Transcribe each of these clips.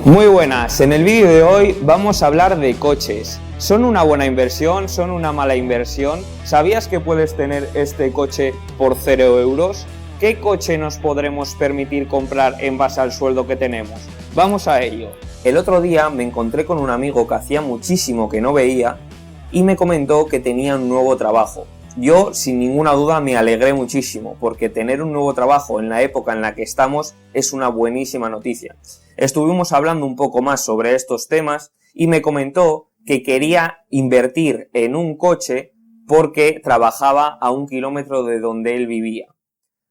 Muy buenas, en el vídeo de hoy vamos a hablar de coches. ¿Son una buena inversión? ¿Son una mala inversión? ¿Sabías que puedes tener este coche por 0 euros? ¿Qué coche nos podremos permitir comprar en base al sueldo que tenemos? Vamos a ello. El otro día me encontré con un amigo que hacía muchísimo que no veía y me comentó que tenía un nuevo trabajo. Yo, sin ninguna duda, me alegré muchísimo, porque tener un nuevo trabajo en la época en la que estamos es una buenísima noticia. Estuvimos hablando un poco más sobre estos temas y me comentó que quería invertir en un coche porque trabajaba a 1 kilómetro de donde él vivía.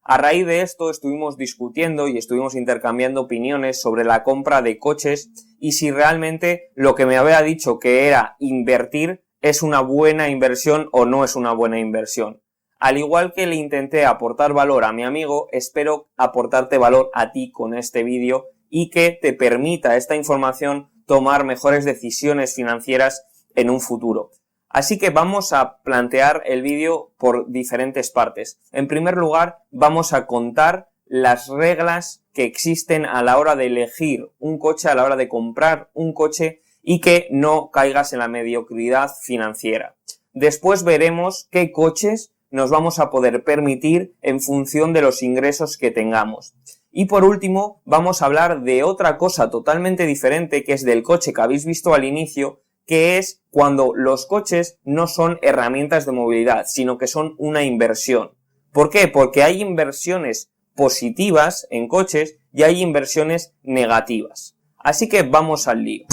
A raíz de esto estuvimos discutiendo y estuvimos intercambiando opiniones sobre la compra de coches y si realmente lo que me había dicho que era invertir es una buena inversión o no es una buena inversión. Al igual que le intenté aportar valor a mi amigo, espero aportarte valor a ti con este vídeo y que te permita esta información tomar mejores decisiones financieras en un futuro. Así que vamos a plantear el vídeo por diferentes partes. En primer lugar, vamos a contar las reglas que existen a la hora de elegir un coche, a la hora de comprar un coche y que no caigas en la mediocridad financiera. Después veremos qué coches nos vamos a poder permitir en función de los ingresos que tengamos. Y por último, vamos a hablar de otra cosa totalmente diferente, que es del coche que habéis visto al inicio, que es cuando los coches no son herramientas de movilidad, sino que son una inversión. ¿Por qué? Porque hay inversiones positivas en coches y hay inversiones negativas. Así que vamos al lío.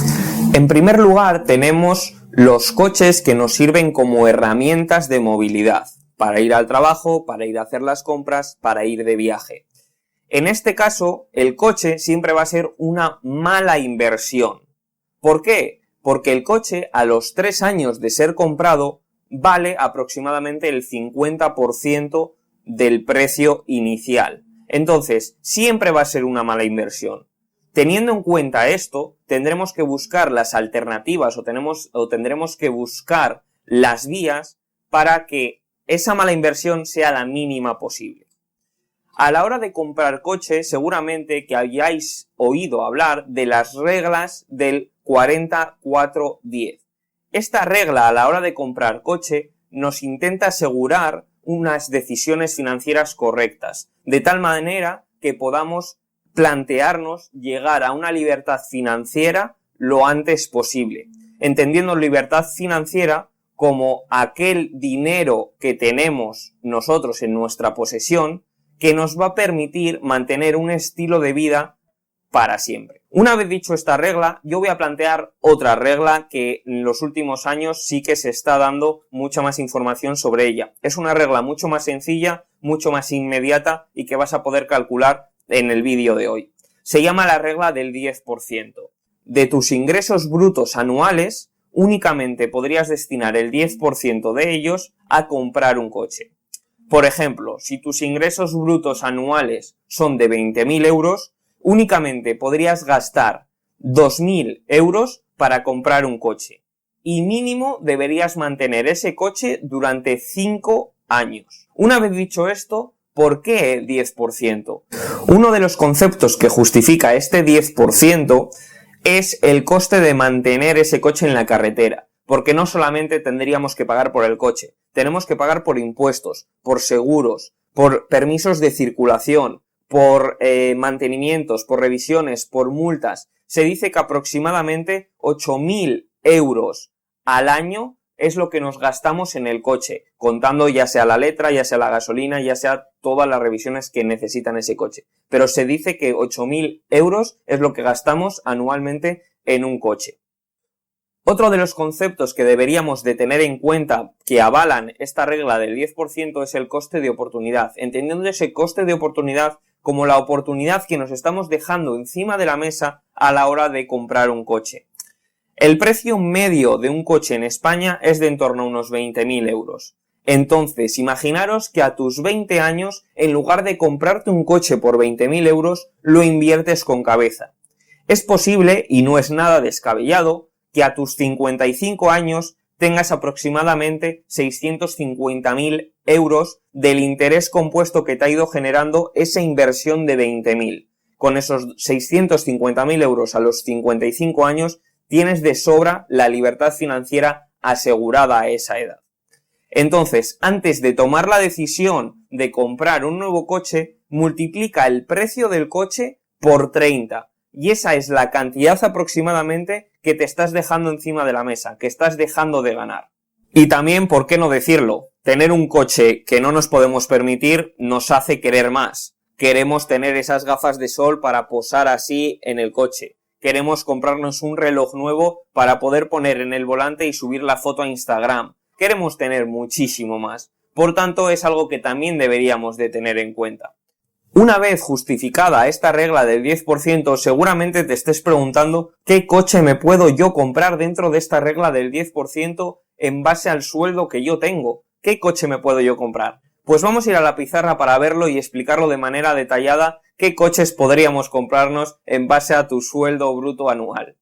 En primer lugar, tenemos los coches que nos sirven como herramientas de movilidad, para ir al trabajo, para ir a hacer las compras, para ir de viaje. En este caso, el coche siempre va a ser una mala inversión. ¿Por qué? Porque el coche, a los 3 años de ser comprado, vale aproximadamente el 50% del precio inicial. Entonces, siempre va a ser una mala inversión. Teniendo en cuenta esto, tendremos que buscar las alternativas o tendremos que buscar las vías para que esa mala inversión sea la mínima posible. A la hora de comprar coche, seguramente que hayáis oído hablar de las reglas del 40-4-10. Esta regla a la hora de comprar coche nos intenta asegurar unas decisiones financieras correctas, de tal manera que podamos plantearnos llegar a una libertad financiera lo antes posible, entendiendo libertad financiera como aquel dinero que tenemos nosotros en nuestra posesión que nos va a permitir mantener un estilo de vida para siempre. Una vez dicho esta regla, yo voy a plantear otra regla que en los últimos años sí que se está dando mucha más información sobre ella. Es una regla mucho más sencilla, mucho más inmediata y que vas a poder calcular en el vídeo de hoy. Se llama la regla del 10%. De tus ingresos brutos anuales, únicamente podrías destinar el 10% de ellos a comprar un coche. Por ejemplo, si tus ingresos brutos anuales son de 20.000 euros, únicamente podrías gastar 2.000 euros para comprar un coche. Y mínimo deberías mantener ese coche durante 5 años. Una vez dicho esto, ¿por qué 10%? Uno de los conceptos que justifica este 10% es el coste de mantener ese coche en la carretera. Porque no solamente tendríamos que pagar por el coche, tenemos que pagar por impuestos, por seguros, por permisos de circulación, por mantenimientos, por revisiones, por multas. Se dice que aproximadamente 8.000 euros al año es lo que nos gastamos en el coche, contando ya sea la letra, ya sea la gasolina, ya sea todas las revisiones que necesitan ese coche. Pero se dice que 8.000 euros es lo que gastamos anualmente en un coche. Otro de los conceptos que deberíamos de tener en cuenta que avalan esta regla del 10% es el coste de oportunidad, entendiendo ese coste de oportunidad como la oportunidad que nos estamos dejando encima de la mesa a la hora de comprar un coche. El precio medio de un coche en España es de en torno a unos 20.000 euros. Entonces, imaginaros que a tus 20 años, en lugar de comprarte un coche por 20.000 euros, lo inviertes con cabeza. Es posible, y no es nada descabellado, que a tus 55 años tengas aproximadamente 650.000 euros del interés compuesto que te ha ido generando esa inversión de 20.000. con esos 650.000 euros a los 55 años, tienes de sobra la libertad financiera asegurada a esa edad. Entonces, antes de tomar la decisión de comprar un nuevo coche, multiplica el precio del coche por 30. Y esa es la cantidad aproximadamente que te estás dejando encima de la mesa, que estás dejando de ganar. Y también, ¿por qué no decirlo? Tener un coche que no nos podemos permitir nos hace querer más. Queremos tener esas gafas de sol para posar así en el coche. Queremos comprarnos un reloj nuevo para poder poner en el volante y subir la foto a Instagram. Queremos tener muchísimo más. Por tanto, es algo que también deberíamos de tener en cuenta. Una vez justificada esta regla del 10%, seguramente te estés preguntando ¿qué coche me puedo yo comprar dentro de esta regla del 10% en base al sueldo que yo tengo? ¿Qué coche me puedo yo comprar? Pues vamos a ir a la pizarra para verlo y explicarlo de manera detallada qué coches podríamos comprarnos en base a tu sueldo bruto anual.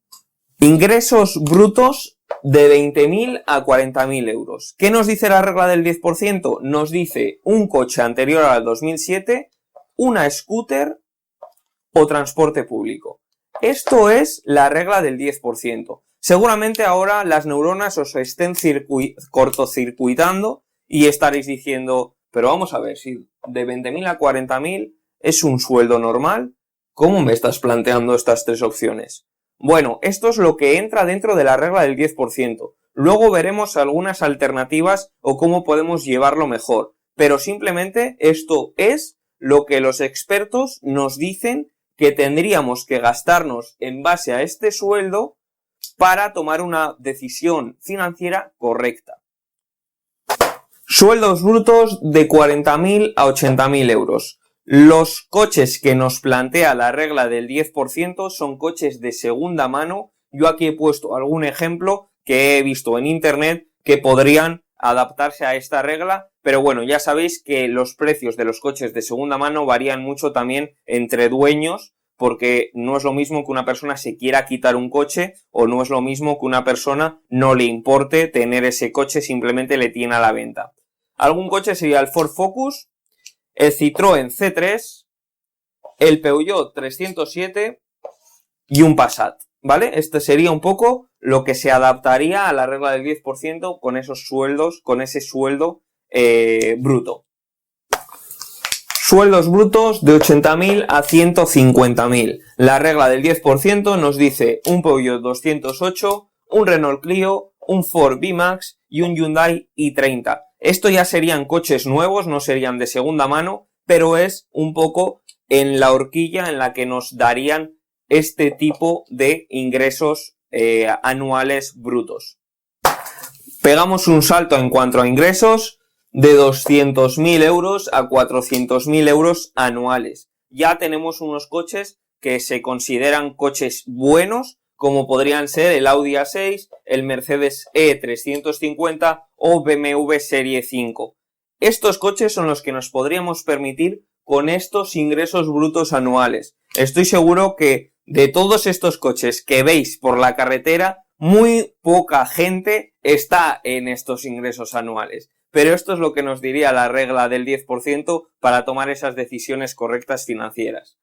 Ingresos brutos de 20.000 a 40.000 euros. ¿Qué nos dice la regla del 10%? Nos dice un coche anterior al 2007, una scooter o transporte público. Esto es la regla del 10%. Seguramente ahora las neuronas os estén cortocircuitando y estaréis diciendo, pero vamos a ver, si de 20.000 a 40.000 es un sueldo normal, ¿cómo me estás planteando estas tres opciones? Bueno, esto es lo que entra dentro de la regla del 10%. Luego veremos algunas alternativas o cómo podemos llevarlo mejor. Pero simplemente esto es lo que los expertos nos dicen que tendríamos que gastarnos en base a este sueldo para tomar una decisión financiera correcta. Sueldos brutos de 40.000 a 80.000 euros. Los coches que nos plantea la regla del 10% son coches de segunda mano. Yo aquí he puesto algún ejemplo que he visto en internet que podrían adaptarse a esta regla, pero bueno, ya sabéis que los precios de los coches de segunda mano varían mucho también entre dueños, porque no es lo mismo que una persona se quiera quitar un coche o no es lo mismo que una persona no le importe tener ese coche, simplemente le tiene a la venta. Algún coche sería el Ford Focus, el Citroën C3, el Peugeot 307 y un Passat, ¿vale? Este sería un poco lo que se adaptaría a la regla del 10% con esos sueldos, con ese sueldo bruto. Sueldos brutos de 80.000 a 150.000. La regla del 10% nos dice un Peugeot 208, un Renault Clio, un Ford V-Max y un Hyundai i30. Esto ya serían coches nuevos, no serían de segunda mano, pero es un poco en la horquilla en la que nos darían este tipo de ingresos anuales brutos. Pegamos un salto en cuanto a ingresos de 200.000 euros a 400.000 euros anuales. Ya tenemos unos coches que se consideran coches buenos, como podrían ser el Audi A6, el Mercedes E350 o BMW Serie 5. Estos coches son los que nos podríamos permitir con estos ingresos brutos anuales. Estoy seguro que de todos estos coches que veis por la carretera, muy poca gente está en estos ingresos anuales. Pero esto es lo que nos diría la regla del 10% para tomar esas decisiones correctas financieras.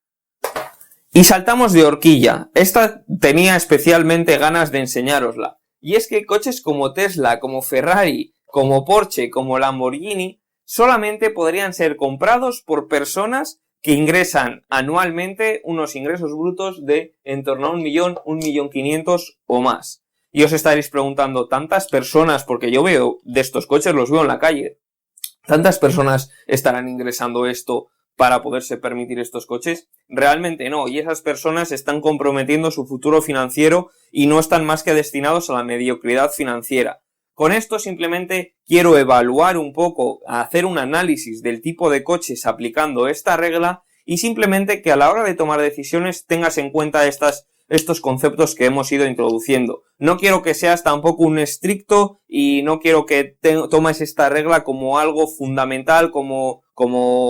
Y saltamos de horquilla. Esta tenía especialmente ganas de enseñárosla. Y es que coches como Tesla, como Ferrari, como Porsche, como Lamborghini, solamente podrían ser comprados por personas que ingresan anualmente unos ingresos brutos de en torno a 1 millón, 1.500.000 o más. Y os estaréis preguntando, ¿tantas personas? Porque yo veo de estos coches, los veo en la calle. ¿Tantas personas estarán ingresando esto para poderse permitir estos coches? Realmente no, y esas personas están comprometiendo su futuro financiero y no están más que destinados a la mediocridad financiera. Con esto simplemente quiero evaluar un poco, hacer un análisis del tipo de coches aplicando esta regla y simplemente que a la hora de tomar decisiones tengas en cuenta estos conceptos que hemos ido introduciendo. No quiero que seas tampoco un estricto y no quiero que tomes esta regla como algo fundamental, como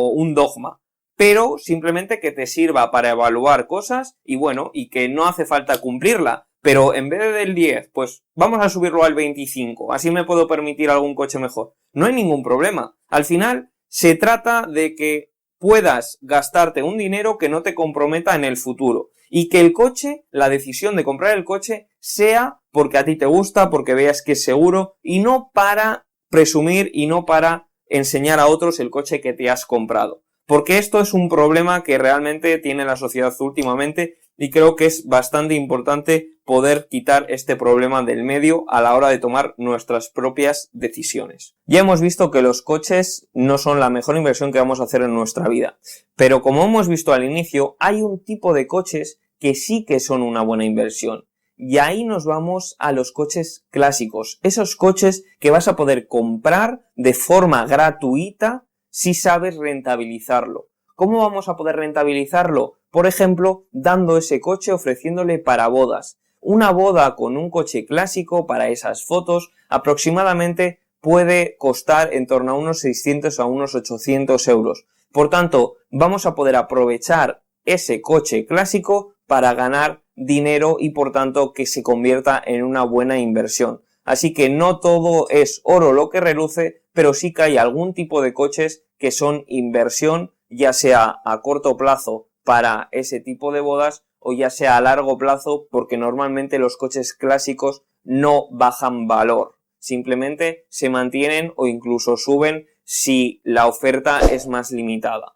un dogma, pero simplemente que te sirva para evaluar cosas y bueno, y que no hace falta cumplirla, pero en vez del 10, pues vamos a subirlo al 25, así me puedo permitir algún coche mejor. No hay ningún problema. Al final se trata de que puedas gastarte un dinero que no te comprometa en el futuro. Y que el coche, la decisión de comprar el coche, sea porque a ti te gusta, porque veas que es seguro y no para presumir y no para enseñar a otros el coche que te has comprado. Porque esto es un problema que realmente tiene la sociedad últimamente y creo que es bastante importante poder quitar este problema del medio a la hora de tomar nuestras propias decisiones. Ya hemos visto que los coches no son la mejor inversión que vamos a hacer en nuestra vida, pero como hemos visto al inicio, hay un tipo de coches que sí que son una buena inversión. Y ahí nos vamos a los coches clásicos, esos coches que vas a poder comprar de forma gratuita si sabes rentabilizarlo. ¿Cómo vamos a poder rentabilizarlo? Por ejemplo, dando ese coche, ofreciéndole para bodas. Una boda con un coche clásico para esas fotos aproximadamente puede costar en torno a unos 600 a unos 800 euros. Por tanto, vamos a poder aprovechar ese coche clásico para ganar dinero y por tanto que se convierta en una buena inversión. Así que no todo es oro lo que reluce, pero sí que hay algún tipo de coches que son inversión, ya sea a corto plazo para ese tipo de bodas o ya sea a largo plazo, porque normalmente los coches clásicos no bajan valor, simplemente se mantienen o incluso suben si la oferta es más limitada.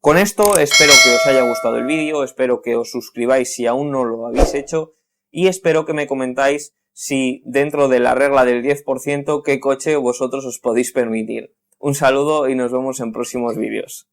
Con esto espero que os haya gustado el vídeo, espero que os suscribáis si aún no lo habéis hecho y espero que me comentáis si dentro de la regla del 10% qué coche vosotros os podéis permitir. Un saludo y nos vemos en próximos vídeos.